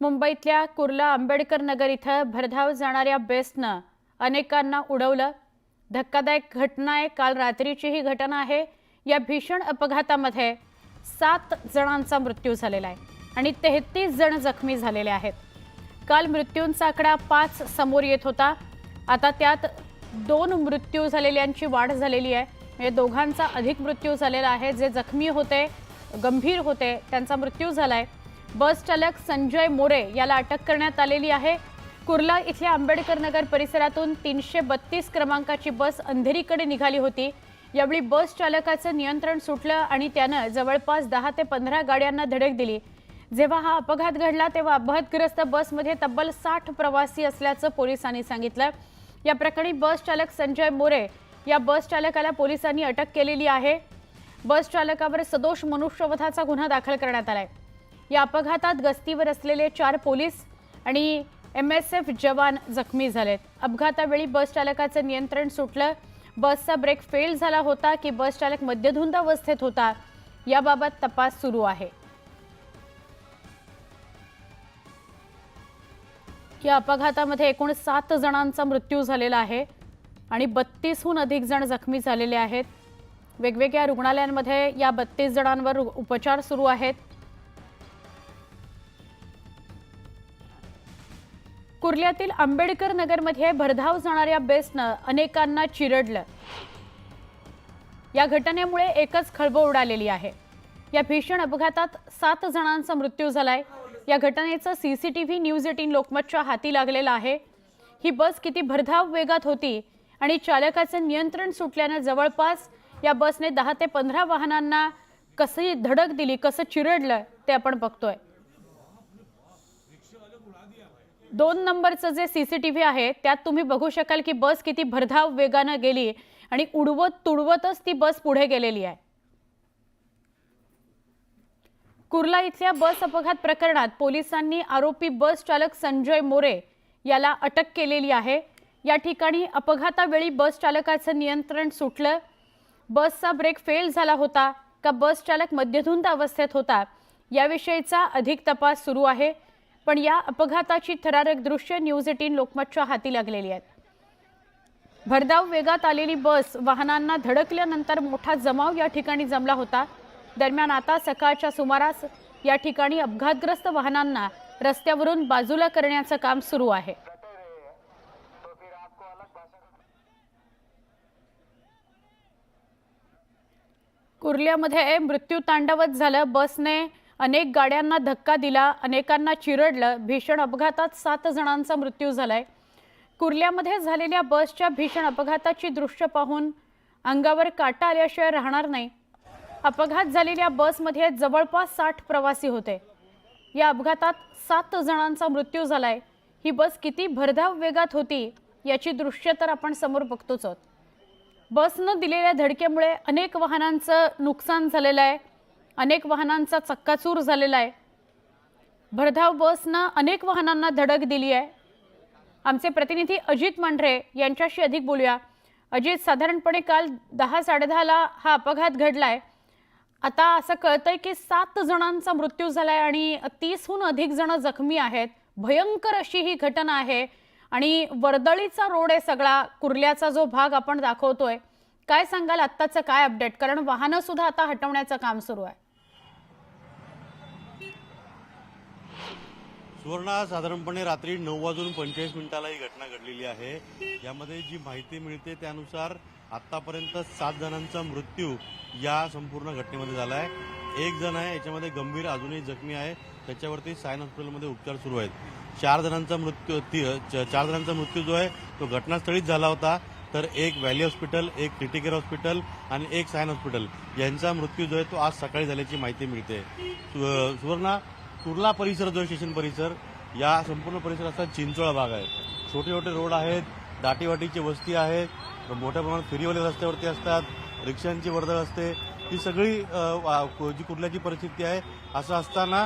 मुंबईतल्या कुर्ला आंबेडकर नगर इथं भरधाव जाणाऱ्या बसनं अनेकांना उडवलं। धक्कादायक घटना आहे। काल रात्रीची ही घटना आहे। या भीषण अपघातामध्ये 7 जणांचा मृत्यू झालेला आहे आणि 33 जण जखमी झालेले आहेत। काल मृत्यूंचा आकडा 5 समोर येत होता। आता त्यात 2 मृत्यू झालेल्यांची वाढ झालेली आहे। म्हणजे दोघांचा अधिक मृत्यू झालेला आहे। जे जखमी होते, गंभीर होते, त्यांचा मृत्यू झालाय। बस चालक संजय मोरे याला अटक करण्यात आलेली आहे। कुर्ला इथल्या आंबेडकर नगर परिसरातून 332 क्रमांकाची बस अंधेरीकडे निघाली होती। यावेळी बस चालकाचं नियंत्रण सुटलं आणि त्यानं जवळपास 10 ते 15 गाड्यांना धडक दिली। जेव्हा हा अपघात घडला तेव्हा अपघातग्रस्त बसमध्ये तब्बल 60 प्रवासी असल्याचं पोलिसांनी सांगितलं। या प्रकरणी बस चालक संजय मोरे या बस चालकाला पोलिसांनी अटक केलेली आहे। बस चालकावर सदोष मनुष्यवधाचा गुन्हा दाखल करण्यात आलाय। या अपघातात गस्तीवर असलेले 4 पोलीस आणि MSF जवान जखमी झालेत। अपघातावेळी बस चालकाचं नियंत्रण सुटलं। बसचा ब्रेक फेल झाला होता की बस चालक मद्यधुंद अवस्थेत होता, याबाबत तपास सुरू आहे। या अपघातामध्ये एकूण 7 जणांचा मृत्यू झालेला आहे आणि 32हून अधिक जण जखमी झालेले आहेत। वेगवेगळ्या रुग्णालयांमध्ये या 32 जणांवर उपचार सुरू आहेत। कुर्ल्यातील आंबेडकर नगरमध्ये भरधाव जाणाऱ्या बसनं अनेकांना चिरडलं। या घटनेमुळे एकच खळबळ उडालेली आहे। या भीषण अपघातात 7 जणांचा मृत्यू झालाय। या घटनेचं CCTV न्यूज 18 लोकमतच्या हाती लागलेलं आहे। ही बस किती भरधाव वेगात होती आणि चालकाचं नियंत्रण सुटल्याने जवळपास या बसने 10 ते 15 वाहनांना कशी धडक दिली, कसं चिरडलं ते आपण बघतोय। 2 नंबरचं जे CCTV आहे त्यात तुम्ही बघू शकाल की बस किती भरधाव वेगाने गेली आणि उडवत तुडवतच ती बस पुढे गेलेली आहे। कुर्ला इथल्या बस अपघात प्रकरणात पोलिसांनी आरोपी बस चालक संजय मोरे याला अटक केलेली आहे। या ठिकाणी अपघातावेळी बस चालकाचं नियंत्रण सुटलं। बसचा ब्रेक फेल झाला होता का बस चालक मद्यधुंद अवस्थेत होता, याविषयीचा अधिक तपास सुरू आहे। पण या अपघाताची थरारक दृश्य न्यूज 18 लोकमतच्या हाती लागलेली आहेत। भरधाव वेगात आलेली बस वाहनांना धडकल्यानंतर मोठा जमाव या ठिकाणी जमला होता। दरम्यान आता सकाळच्या सुमारास या ठिकाणी अपघातग्रस्त वाहनांना रस्त्यावरून बाजूला करण्याचं काम सुरू आहे। कुर्ल्यामध्ये मृत्यू तांडवत झालं। बसने अनेक गाड्यांना धक्का दिला, अनेकांना चिरडलं। भीषण अपघातात 7 जणांचा मृत्यू झालाय। कुर्ल्यामध्ये झालेल्या बसच्या भीषण अपघाताची दृश्य पाहून अंगावर काटा आल्याशिवाय राहणार नाही। अपघात झालेल्या बसमध्ये जवळपास 60 प्रवासी होते। या अपघातात 7 जणांचा मृत्यू झालाय। ही बस किती भरधाव वेगात होती याची दृश्य तर आपण समोर बघतोच आहोत। बसनं दिलेल्या धडकेमुळे अनेक वाहनांचं नुकसान झालेलं आहे। अनेक वाहनांचा चक्काचूर झालेला आहे। भरधाव बसनं अनेक वाहनांना धडक दिली आहे। आमचे प्रतिनिधी अजित मांढरे यांच्याशी अधिक बोलूया। अजित, साधारणपणे काल 10-10:30ला हा अपघात घडलाय। आता असं कळतंय की 7 जणांचा मृत्यू झालाय आणि 30हून अधिक जण जखमी आहेत। भयंकर अशी ही घटना आहे आणि वर्दळीचा रोड आहे सगळा कुर्ल्याचा जो भाग आपण दाखवतोय। काय सांगाल आत्ताचं काय अपडेट, कारण वाहनं सुद्धा आता हटवण्याचं काम सुरू आहे। सुवर्णा, साधारणपणे रात्री 9:45 ही घटना घडलेली आहे। यामध्ये जी माहिती मिळते त्यानुसार आतापर्यंत 7 जणांचा मृत्यू या संपूर्ण घटनेमध्ये झाला आहे। 1 जण आहे याच्यामध्ये गंभीर अजूनही जखमी आहे, त्याच्यावरती सायन हॉस्पिटलमध्ये उपचार सुरू आहेत। 4 जणांचा मृत्यू जो आहे तो घटनास्थळीच झाला होता, तर 1 व्हॅली हॉस्पिटल, 1 क्रिटिकेअर हॉस्पिटल आणि 1 सायन हॉस्पिटल यांचा मृत्यू जो आहे तो आज सकाळी झाल्याची माहिती मिळते। सुवर्णा, कुर्ला परिसर जो स्टेशन परिसर, या संपूर्ण परिसराचा चिंचोळा भाग आहे। छोटे छोटे रोड आहेत, दाटीवाटीची वस्ती आहेत, मोठ्या प्रमाणात फेरीवाले रस्त्यावरती असतात, रिक्षांची वर्दळ असते। ही सगळी जी कुर्ल्याची परिस्थिती आहे। असं असताना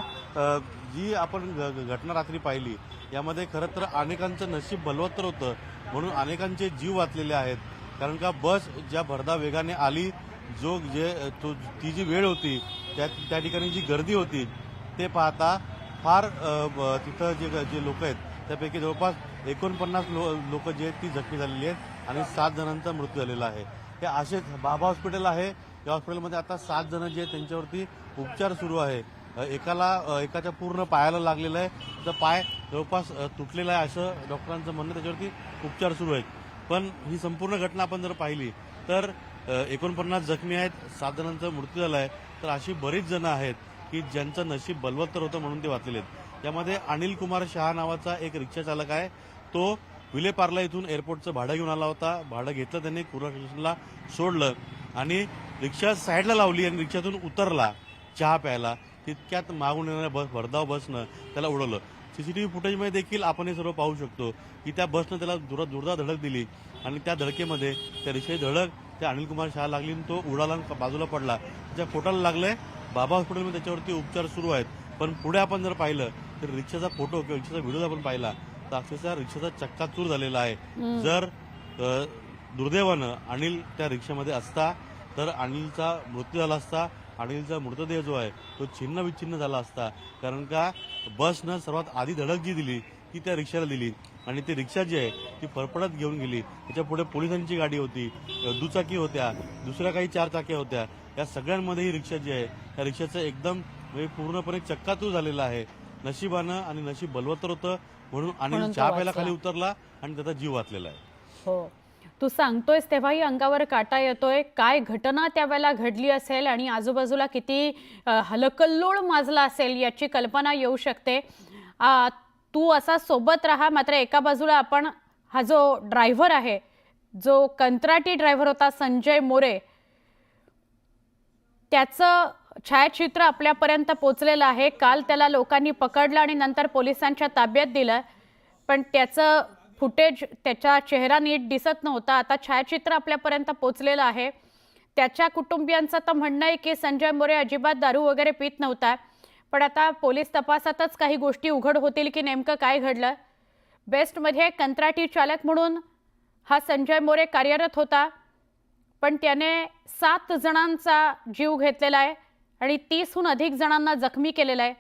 जी आपण घटना रात्री पाहिली यामध्ये खरं तर अनेकांचं नशीब बलवत्तर होतं, म्हणून अनेकांचे जीव वाचलेले आहेत। कारण का बस ज्या भरधाव वेगाने आली, ती जी वेळ होती त्या ठिकाणी जी गर्दी होती ते पाहता फार तिथं जे लोक आहेत त्यापैकी जवळपास 49 लोक जे आहेत ती जखमी झालेली आहेत आणि 7 जणांचा मृत्यू झालेला आहे. हे असेच बाबा हॉस्पिटल आहे. या हॉस्पिटलमध्ये आता 7 जण जे आहेत त्यांच्यावरती उपचार सुरू आहे. एकाच्या पूर्ण पायाला लागलेलं आहे. त्याचा पाय जवळपास तुटलेला आहे असं डॉक्टरांचं म्हणणं. त्याच्यावरती उपचार सुरू आहेत. पण ही संपूर्ण घटना आपण जर पाहिली तर 49 जखमी आहेत, 7 जणांचा मृत्यू झाला आहे. तर अशी बरीच जण आहेत की ज्यांचं नशीब बलवत्तर होतं म्हणून ते वाचलेले आहेत. यामध्ये अनिल कुमार शहा नावाचा एक रिक्षा चालक आहे. तो विलेपार्ला इथून एअरपोर्टचं भाडं घेऊन आला होता. भाडं घेतलं त्याने, कुर्ला स्टेशनला सोडलं आणि रिक्षा साईडला लावली आणि रिक्षातून उतरला चहा प्यायला. तितक्यात मागून येणाऱ्या भरधाव बसनं त्याला उडवलं. सीसीटीव्ही फुटेजमध्ये देखील आपण हे सर्व पाहू शकतो की त्या बसनं त्याला जोरदार धडक दिली आणि त्या धडकेमध्ये त्या रिक्षेची धडक त्या अनिल कुमार शहा लागली आणि तो उडाला आणि बाजूला पडला. त्याच्या पोटाला लागलंय. बाबा हॉस्पिटलमध्ये त्याच्यावरती उपचार सुरू आहेत. पण पुढे आपण जर पाहिलं तर रिक्षाचा फोटो किंवा रिक्षाचा व्हिडिओ आपण पाहिला तर अक्षरशः रिक्षाचा चक्काचूर झालेला आहे. जर दुर्दैवानं अनिल त्या रिक्षामध्ये असता तर अनिलचा मृत्यू झाला असता. अनिलचा मृतदेह जो आहे तो छिन्न विच्छिन्न झाला असता. कारण का बसनं सर्वात आधी धडक जी दिली ती त्या रिक्षाला दिली आणि ती रिक्षा जी आहे ती फरफडत घेऊन गेली. त्याच्या पुढे पोलिसांची गाडी होती, दुचाकी होत्या, दुसऱ्या काही 4 चाक्या होत्या. या सगळ्यांमध्ये ही रिक्षा जी आहे त्या रिक्षाचं एकदम म्हणजे पूर्णपणे चक्काचूर झालेला आहे. नशिबानं आणि नशीब बलवत्तर होतं म्हणून अनिल चहा प्यायला खाली उतरला आणि त्याचा जीव वाचलेला आहे. हो, तू सांगतोयस तेव्हाही अंगावर काटा येतोय. काय घटना त्यावेळेला घडली असेल आणि आजूबाजूला किती हलकल्लोळ माजला असेल याची कल्पना येऊ शकते. तू असा सोबत राहा. मात्र एका बाजूला आपण हा जो ड्रायव्हर आहे, जो कंत्राटी ड्रायव्हर होता संजय मोरे, त्याचं छायाचित्र आपल्यापर्यंत पोचलेलं आहे. काल त्याला लोकांनी पकडलं आणि नंतर पोलिसांच्या ताब्यात दिलं. पण त्याचं फुटेज, त्याचा चेहरा नीट दिसत नव्हता. आता छायाचित्र आपल्यापर्यंत पोचलेलं आहे. त्याच्या कुटुंबियांचं तर म्हणणं आहे की संजय मोरे अजिबात दारू वगैरे पित नव्हता. पण आता पोलीस तपासातच काही गोष्टी उघड होतील की नेमकं काय घडलं. बेस्टमध्ये कंत्राटी चालक म्हणून हा संजय मोरे कार्यरत होता. पण त्याने 7 जणांचा जीव घेतलेला आहे आणि 30हून अधिक जणांना जखमी केलेला आहे.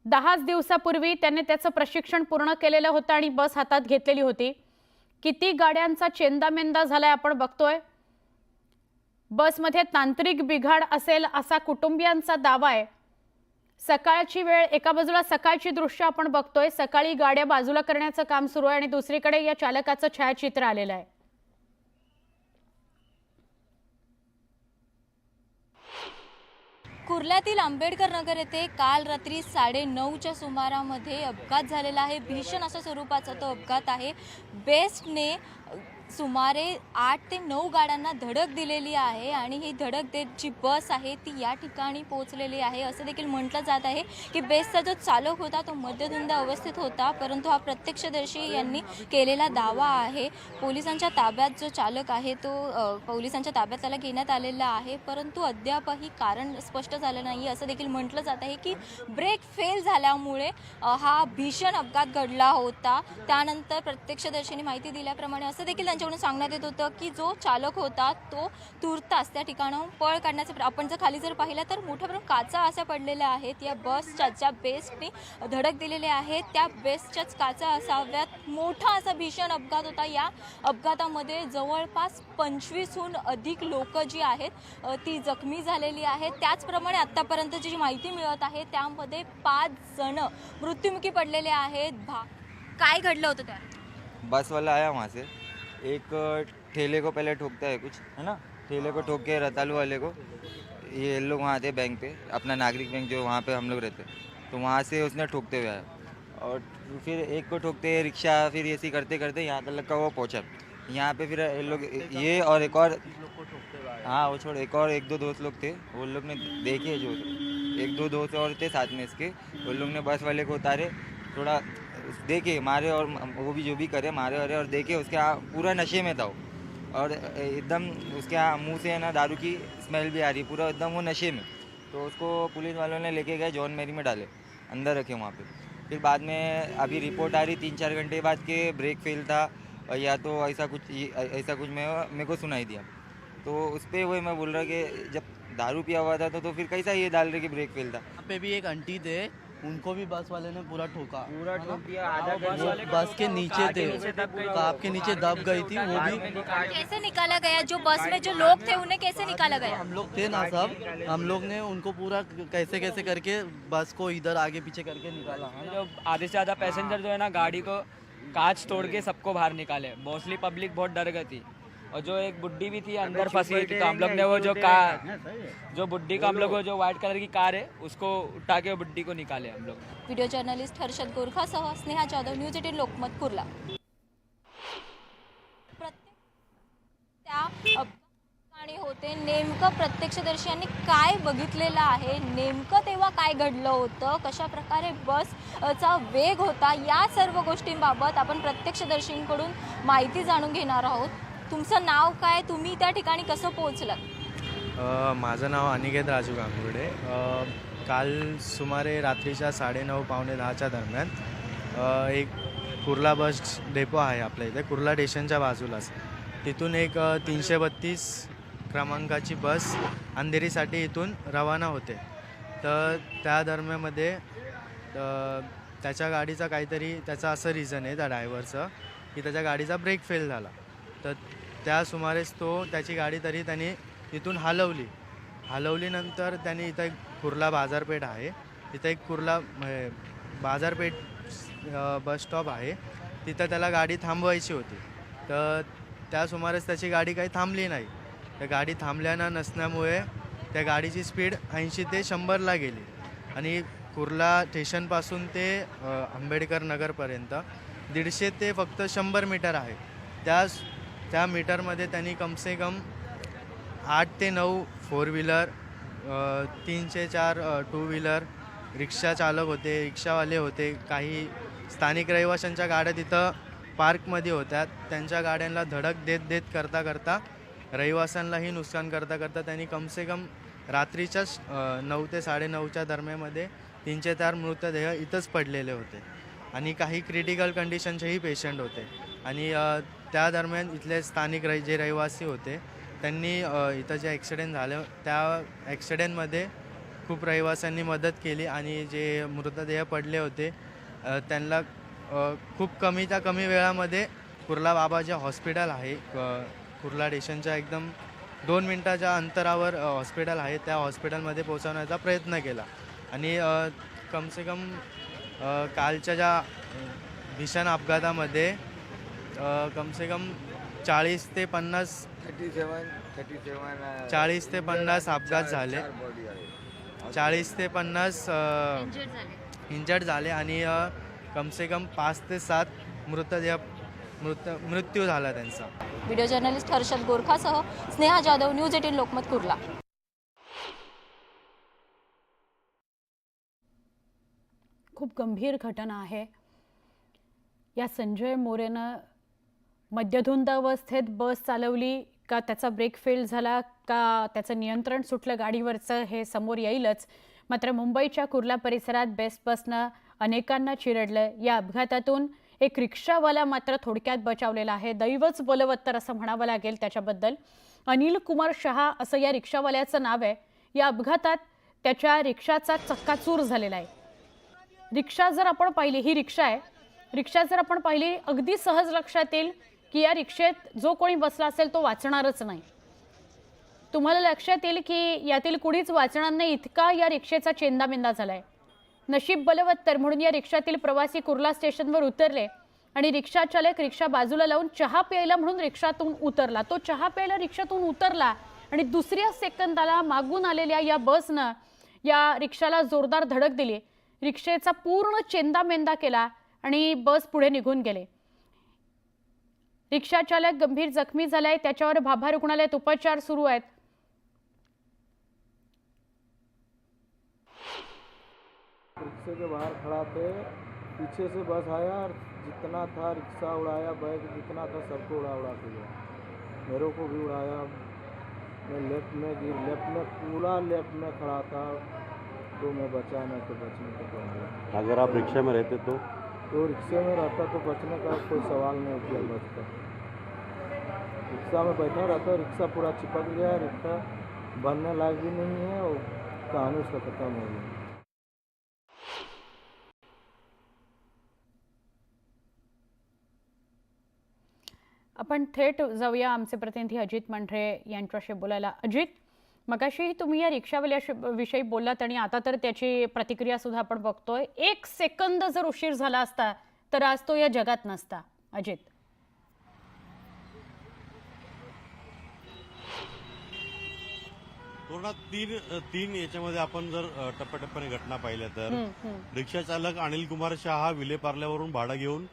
10 दिवसापूर्वी त्याने त्याचं प्रशिक्षण पूर्ण केलेलं होतं आणि बस हातात घेतलेली होती. किती गाड्यांचा चेंदामेंदा झालाय आपण बघतोय. बसमध्ये तांत्रिक बिघाड असेल असा कुटुंबियांचा दावा आहे. सकाळची वेळ, एका बाजूला सकाळची दृश्य आपण बघतोय, सकाळी गाड्या बाजूला करण्याचं काम सुरू आहे आणि दुसरीकडे या चालकाचं छायाचित्र आलेलं आहे. कुर्ल्यातील आंबेडकर नगर येथे काल रात्री 9:30च्या सुमारामध्ये अपघात झालेला आहे. भीषण अशा स्वरूपाचा तो अपघात आहे. बेस्टने सुमारे 8 ते 9 गाड्यांना धडक दिलेली आहे आणि ही धडक देत जी बस आहे ती या ठिकाणी पोहोचलेली आहे. असं देखील म्हटलं जात आहे की बेसचा जो चालक होता तो मद्यधुंद अवस्थेत होता, परंतु हा प्रत्यक्षदर्शी यांनी केलेला दावा आहे. पोलिसांच्या ताब्यात जो चालक आहे तो पोलिसांच्या ताब्यात त्याला घेण्यात आलेला आहे, परंतु अद्यापही कारण स्पष्ट झालं नाही. असं देखील म्हटलं जात आहे की ब्रेक फेल झाल्यामुळे हा भीषण अपघात घडला होता. त्यानंतर प्रत्यक्षदर्शींनी माहिती दिल्याप्रमाणे असं देखील त्यांच्याकडून सांगण्यात येत होतं की जो चालक होता तो तुर्तास त्या ठिकाणाहून पळ काढण्याचा, आपण जर खाली जर पाहिलं तर मोठ्या प्रमाणात काचा अशा पडलेल्या आहेत. या बसच्या ज्या बेसने धडक दिलेले आहेत त्या बेसच्याच काचा असाव्यात. मोठा असा भीषण अपघात होता. या अपघातामध्ये जवळपास 25हून अधिक लोक जी आहेत ती जखमी झालेली आहेत. त्याचप्रमाणे आतापर्यंतची जी माहिती मिळत आहे त्यामध्ये 5 जण मृत्युमुखी पडलेले आहेत. काय घडलं होतं त्या? बस वाला आया वहाँ से, एक ठेले को पहले ठोकता है कुछ, है ना, ठेले को ठोक के रतालू वाले को, ये लोग वहाँ थे बैंक पे, अपना नागरिक बैंक जो वहाँ पे हम लोग रहते, तो वहाँ से उसने ठोकते हुए आया और फिर एक को ठोकते रिक्शा, फिर ऐसे करते करते यहाँ तक का वो पहुँचा. यहाँ पे फिर ये लोग, ये और एक और, हाँ वो छोड़, एक और 1-2 दोस्त लोग थे, वो लोग ने देखे, जो 1-2 दोस्त और थे साथ में इसके, वो लोग ने बस वाले को उतारे, थोड़ा देखे मारे और वो भी जो भी करे मारे और देखे उसके पूरा नशे में था वो, और एकदम उसके मुंह से है ना दारू की स्मेल भी आ रही, पूरा एकदम वो नशे में. तो उसको पुलिस वालों ने लेके गए, जॉन मैरी में डाले, अंदर रखे वहाँ पे. फिर बाद में अभी रिपोर्ट आ रही 3-4 घंटे बाद के ब्रेक फेल था या तो ऐसा कुछ मेरे को सुनाई दिया. तो उस पर वही मैं बोल रहा कि जब दारू पिया हुआ था तो फिर कैसा ये डाल रहे कि ब्रेक फेल था. यहाँ पे भी एक आंटी थे, उनको भी बस वाले ने पूरा ठोका। पूरा ठोक दिया, आधा वो बस के नीचे थे, कार के नीचे दब गई थी वो भी। कैसे निकाला गया? जो बस में जो लोग थे उन्हें कैसे निकाला गया? हम लोग थे ना सब, हम लोग ने उनको पूरा कैसे कैसे करके बस को इधर आगे पीछे करके निकाला है ना। जो आधे से ज़्यादा पैसेंजर जो है ना गाड़ी को कांच तोड़ के सबको बाहर निकाले। मोस्टली पब्लिक बहुत डर गई थी और जो एक बुड्ढी भी थी अंदर फंसी हुई थी, तो हम लोग ने वो जो कार, जो बुड्ढी का हम लोग जो व्हाइट कलर की कार है उसको उठा के वो बुड्ढी को निकाले हम लोग। व्हिडिओ जर्नलिस्ट हर्षद गोरखासह स्नेहा जाधव, न्यूज 18 लोकमत, कुर्ला. त्या ठिकाणी होते, नेमकं प्रत्यक्षदर्शींनी काय बघितलेलं आहे, नेमकं तेव्हा काय घडलं होतं, कशा प्रकारे बसचा वेग होता, या सर्व गोष्टींबाबत आपण प्रत्यक्षदर्शींकडून माहिती जाणून घेणार आहोत. तुमचं नाव काय, तुम्ही त्या ठिकाणी कसं पोहोचलात? माझं नाव अनिकेत राजू गांगुर्डे. काल सुमारे रात्रीच्या 9:30 पावणे 10च्या दरम्यान एक कुर्ला बस डेपो आहे आपल्या इथे, कुर्ला स्टेशनच्या बाजूलाच. तिथून एक 332 क्रमांकाची बस अंधेरीसाठी इथून रवाना होते. तर त्या दरम्यानमध्ये त्याच्या गाडीचा काहीतरी त्याचा असं रिझन आहे त्या ड्रायव्हरचं की त्याच्या गाडीचा ब्रेक फेल झाला. तर त्या सुमारेस त्याची गाडी तरी त्यांनी इथून हलवलीनंतर त्यांनी इथं एक कुर्ला बाजारपेठ आहे, तिथं एक कुर्ला बाजारपेठ बस स्टॉप आहे, तिथं त्याला गाडी थांबवायची होती. तर त्या सुमारेस त्याची गाडी काही थांबली नाही. त्या गाडी थांबल्यानं नसल्यामुळे त्या गाडीची स्पीड 80 ते 100ला गेली आणि कुर्ला स्टेशनपासून ते आंबेडकर नगरपर्यंत 150 ते फक्त 100 मीटर आहे. त्या मीटरमध्ये त्यांनी कमसे कम 8 ते 9 फोर व्हीलर, 3 ते 4 टू व्हीलर, रिक्षा चालक होते, रिक्षावाले होते, काही स्थानिक रहिवाशांच्या गाड्या तिथं पार्कमध्ये होत्या. त्यांच्या गाड्यांना धडक देत करता रहिवाशांनाही नुकसान करता त्यांनी कमसे कम रात्रीच्याच 9 ते 9:30च्या दरम्यानमध्ये 3 ते 4 मृतदेह इथंच पडलेले होते आणि काही क्रिटिकल कंडिशनचेही पेशंट होते. आणि त्या दरम्यान इथले स्थानिक जे रहिवासी होते त्यांनी इथं जे ॲक्सिडेंट झालं त्या ॲक्सिडेंटमध्ये खूप रहिवाशांनी मदत केली आणि जे मृतदेह पडले होते त्यांना खूप कमीच्या कमी वेळामध्ये कुर्ला बाबाजी हॉस्पिटल आहे, कुर्ला स्टेशनच्या एकदम 2 मिनटाच्या अंतरावर हॉस्पिटल आहे, त्या हॉस्पिटलमध्ये पोहोचवण्याचा प्रयत्न केला. आणि कमसे कम कालच्या ज्या भीषण अपघातामध्ये कमसे कम 40 ते 50 अपघात झाले, 40 ते 50 इंजर्ड झाले आणि कमसे कम 5 ते 7 मृत्यू झाला त्यांचा. व्हिडिओ जर्नलिस्ट हर्षद गोरखासह स्नेहा जाधव, न्यूज 18 लोकमत, कुर्ला. खूप गंभीर घटना आहे. या संजय मोरेनं मद्यधुंद अवस्थेत बस चालवली का, त्याचा ब्रेक फेल झाला का, त्याचं नियंत्रण सुटलं गाडीवरचं, हे समोर येईलच. मात्र मुंबईच्या कुर्ला परिसरात बेस्ट बसनं अनेकांना चिरडलं. या अपघातातून एक रिक्षावाला मात्र थोडक्यात बचावलेला आहे. दैवच बलवत्तर असं म्हणावं लागेल त्याच्याबद्दल. अनिल कुमार शहा असं या रिक्षावाल्याचं नाव आहे. या अपघातात त्याच्या रिक्षाचा चक्काचूर झालेला आहे. रिक्षा जर आपण पाहिली, ही रिक्षा आहे, रिक्षा जर आपण पाहिली अगदी सहज लक्षात येईल की या रिक्षेत जो कोणी बसला असेल तो वाचणारच नाही. तुम्हाला लक्षात येईल की यातील कुणीच वाचणार नाही, इतका या रिक्षेचा चेंदामेंदा झालाय. नशीब बलवत्तर म्हणून या रिक्षातील प्रवासी कुर्ला स्टेशनवर उतरले आणि रिक्षा चालक रिक्षा बाजूला लावून चहा प्यायला म्हणून रिक्षातून उतरला. तो चहा प्यायला रिक्षातून उतरला आणि दुसऱ्या सेकंदाला मागून आलेल्या या बसनं या रिक्षाला जोरदार धडक दिली. रिक्षेचा पूर्ण चेंदामेंदा केला आणि बस पुढे निघून गेले. रिक्षा चालक गंभीर जखमी झालाय, त्याच्यावर भाभा रुग्णालयात उपचार सुरू आहेत. रिक्शे के बाहर खड़ा थे, पीछे से बस आया और जितना था रिक्शा उड़ाया, बैग जितना था सबको उड़ा के गया. मेरे को भी उड़ाया. मैं लेफ्ट में पूरा लेफ्ट में खड़ा था, तो मैं बचा, नहीं तो बचने को पड़ा. अगर आप रिक्शा में रहते तो रिक्शे में रहता तो बचने का कोई सवाल नहीं उठा. बचता रिक्शा में बैठा रहता, रिक्शा पूरा चिपक गया, रिक्शा बनने लायक भी नहीं है और कहानी उसका खत्म हो गई. आपण थेट जाऊया आमचे प्रतिनिधी अजित मंढरे यांच्याशी बोलायला. अजित, मगाशी तुम्ही या रिक्षावाल्याविषयी बोललात आणि आता तर त्याची प्रतिक्रिया सुद्धा आपण बघतोय. 1 सेकंद जर उशीर झाला असता तर आज तो या जगात नसता. अजित, पूर्ण तीन याच्यामध्ये आपण जर टप्प्याटप्प्याने घटना पाहिल्या तर रिक्षा चालक अनिल कुमार शाह हा विलेपार्ल्यावरून भाडं घेऊन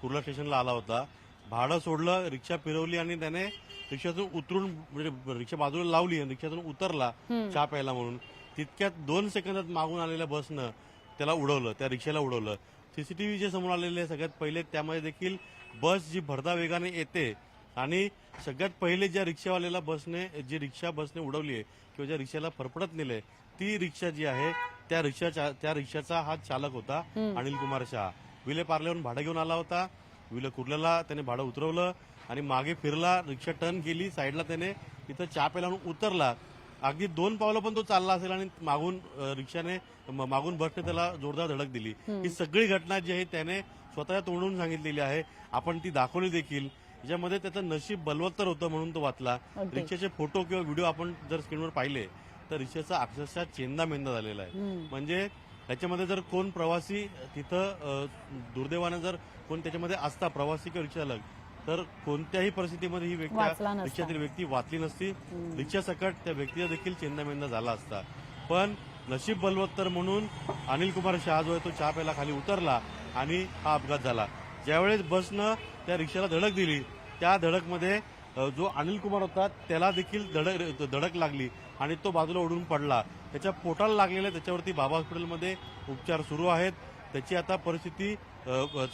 कुर्ला स्टेशनला आला होता. भाडं सोडलं, रिक्षा फिरवली आणि त्याने रिक्षातून उतरून म्हणजे रिक्षा बाजूला लावली आणि रिक्षातून उतरला चहा प्यायला म्हणून. तितक्यात 2 सेकंदात मागून आलेल्या बसनं त्याला उडवलं, त्या रिक्षाला उडवलं. सीसीटीव्ही जे समोर आलेले सगळ्यात पहिले त्यामध्ये देखील बस जी भरधाव वेगाने येते आणि सगळ्यात पहिले ज्या रिक्षावाल्याला जी रिक्षा बसने उडवली आहे किंवा ज्या रिक्षाला फरफडत नेले ती रिक्षा जी आहे त्या रिक्षाचा हा चालक होता अनिल कुमार शाह. विलेपार्ल्यावरून भाडं घेऊन आला होता. कुर्ल्याला त्याने भाडं उतरवलं आणि मागे फिरला, रिक्षा टर्न केली, साईडला त्याने तिथं चहा प्यायला म्हणून उतरला. अगदी 2 पावलं पण तो चालला असेल आणि मागून बसने त्याला जोरदार धडक दिली. ही सगळी घटना जी आहे त्याने स्वतःच्या तोंडून सांगितलेली आहे. आपण ती दाखवली देखील. ज्यामध्ये त्याचं नशीब बलवत्तर होतं म्हणून तो वाचला. रिक्षाचे फोटो किंवा व्हिडिओ आपण जर स्क्रीनवर पाहिले तर रिक्षाचा अक्षरशः चेंदामेंदा झालेला आहे. म्हणजे त्याच्यामध्ये जर कोण प्रवासी तिथं दुर्दैवाने जर कोण त्याच्यामध्ये असता प्रवासी किंवा रिक्षा चालक तर कोणत्याही परिस्थितीमध्ये ही रिक्षातील व्यक्ती वाचली नसती. रिक्षा सकट त्या व्यक्तीचा देखील चेंदामेंदा झाला असता. पण नशीब बलवत्तर म्हणून अनिल कुमार शाह जो आहे तो चहा प्यायला खाली उतरला आणि हा अपघात झाला. ज्यावेळेस बसनं त्या रिक्षाला धडक दिली त्या धडकमध्ये जो अनिल कुमार होता त्याला देखील धडक लागली आणि तो बाजूला उडून पडला. त्याच्या पोटाला लागलेल्या त्याच्यावरती बाबा हॉस्पिटलमध्ये उपचार सुरू आहेत. त्याची आता परिस्थिती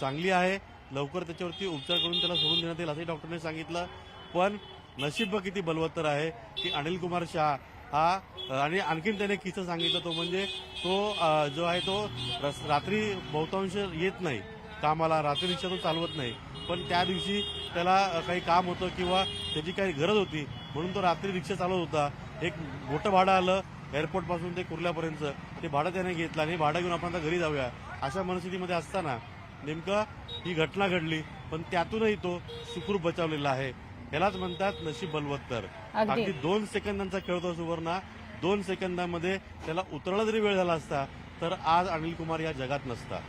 चांगली आहे. लवकर त्याच्यावरती उपचार करून त्याला सोडून देण्यात येईल असंही डॉक्टरने सांगितलं. पण नशीब किती बलवत्तर आहे की अनिल कुमार शाह हा आणि आणखीन त्याने किस्सा सांगितलं तो म्हणजे तो जो आहे तो रात्री बहुतांश येत नाही कामाला, रात्री रिक्षा तो चालवत नाही. पण त्या दिवशी त्याला काही काम होतं किंवा त्याची काही गरज होती म्हणून तो रात्री रिक्षा चालवत होता. एक मोठं भाडं आलं एअरपोर्टपासून ते कुर्ल्यापर्यंत. ते भाडं त्याने घेतलं आणि भाडं घेऊन आपण आता घरी जाऊया अशा मनस्थितीमध्ये असताना नेमकं ही घटना घडली. पण त्यातूनही तो सुखरूप बचावलेला आहे. यालाच म्हणतात नशीब बलवत्तर. अगदी 2 सेकंदांचा खेळ होता सुवर्णा. 2 सेकंदामध्ये त्याला उतरला जरी वेळ झाला असता तर आज अनिल कुमार या जगात नसता.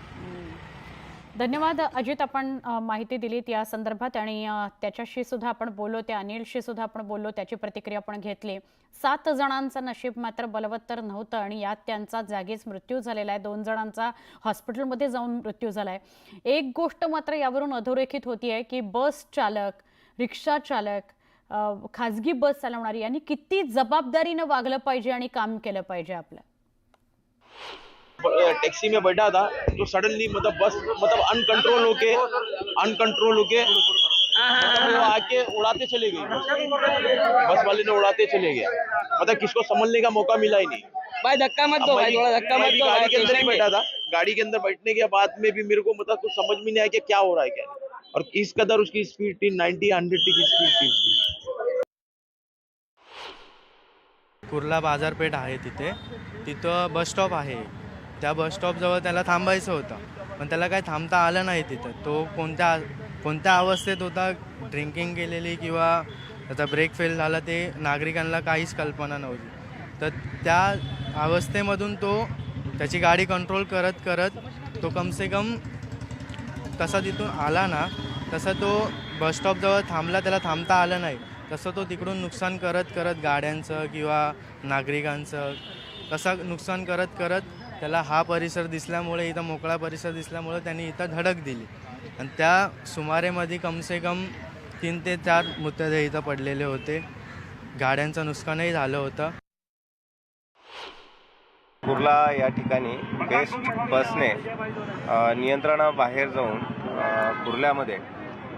धन्यवाद अजित, आपण माहिती दिलीत या संदर्भात आणि त्याच्याशी सुद्धा आपण बोललो, त्या अनिलशी सुद्धा आपण बोललो, त्याची प्रतिक्रिया आपण घेतली. 7 जणांचं नशीब मात्र बलवत्तर नव्हतं आणि यात त्यांचा जागीच मृत्यू झालेला आहे. 2 जणांचा हॉस्पिटलमध्ये जाऊन मृत्यू झालाय. एक गोष्ट मात्र यावरून अधोरेखित होतीये की बस चालक, रिक्षा चालक, खाजगी बस चालवणारी यांनी किती जबाबदारीनं वागलं पाहिजे आणि काम केलं पाहिजे. आपलं टैक्सी में बैठा था तो सडनली मतलब अनकंट्रोल होके वो आके उड़ाते चले गए. बस वाले ने उड़ाते चले गया. मतलब किसको संभलने का मौका मिला ही नहीं. भाई धक्का मत दो, भाई थोड़ा धक्का मत दो. गाड़ी के अंदर ही बैठा था. गाड़ी के अंदर बैठने के बाद में भी मेरे को मतलब कुछ समझ में नहीं आया कि क्या हो रहा है क्या. और इस कदर उसकी स्पीड थी 90-100 की स्पीड थी. कुर्ला बाजारपेठ आहे तिथं बस स्टॉप आहे. त्या बस स्टॉपजवळ त्याला थांबायचं होतं पण त्याला काही थांबता आलं नाही तिथं. तो कोणत्या अवस्थेत होता, ड्रिंकिंग केलेली किंवा त्याचा ब्रेक फेल झाला ते नागरिकांना काहीच कल्पना नव्हती. तर त्या अवस्थेमधून तो त्याची गाडी कंट्रोल करत तो कमसे कम तसा तिथून आला ना तसा तो बस स्टॉपजवळ थांबला, त्याला थांबता आलं नाही. तसं तो तिकडून नुकसान करत गाड्यांचं किंवा नागरिकांचं तसं नुकसान करत त्याला हा परिसर दिसल्यामुळे, इथं मोकळा परिसर दिसल्यामुळे त्यांनी इथं धडक दिली आणि त्या सुमारेमध्ये कमसे कम 3 ते 4 मृतदेह इथं पडलेले होते. गाड्यांचं नुकसानही झालं होतं. कुर्ला या ठिकाणी बेस्ट बसने नियंत्रणाबाहेर जाऊन कुर्ल्यामध्ये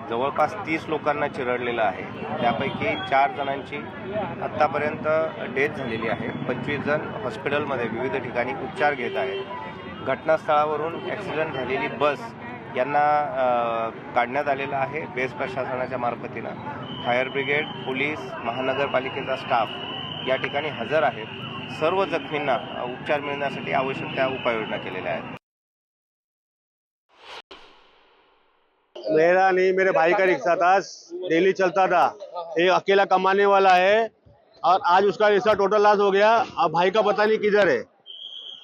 जवळपास 30 लोकांना चिरडलेलं आहे. त्यापैकी 4 जणांची आत्तापर्यंत डेथ झालेली आहे. 25 जण हॉस्पिटलमध्ये विविध ठिकाणी उपचार घेत आहेत. घटनास्थळावरून ॲक्सिडेंट झालेली बस यांना काढण्यात आलेलं आहे बेस्ट प्रशासनाच्या मार्फतीनं. फायर ब्रिगेड, पोलीस, महानगरपालिकेचा स्टाफ या ठिकाणी हजर आहेत. सर्व जखमींना उपचार मिळण्यासाठी आवश्यक त्या उपाययोजना केलेल्या आहेत. मेरा नहीं, मेरे भाई का रिक्शा था, डेली चलता था। ये अकेला कमाने वाला है और आज उसका रिक्शा टोटल लॉस हो गया। अब भाई का पता नहीं किधर है।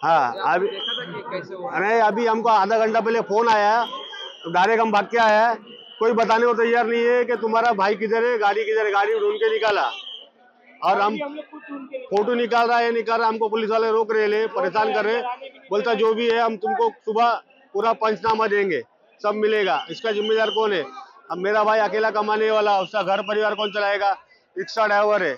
हाँ, अभी नहीं, अभी हमको आधा घंटा पहले फोन आया, तो डायरेक्ट हम भाग के आया। कोई बताने को तैयार नहीं है कि तुम्हारा भाई किधर है, गाड़ी किधर है। गाड़ी ढूंढ के निकाला और हम फोटो निकाल रहा है, निकाल रहा, हमको पुलिस वाले रोक रहे ले, परेशान कर रहे। बोलता जो भी है हम तुमको सुबह पूरा पंचनामा देंगे, सब मिलेगा। इसका जिम्मेदार कौन है? अब मेरा भाई अकेला कमाने वाला, उसका घर परिवार कौन चलाएगा? रिक्शा ड्राइवर है।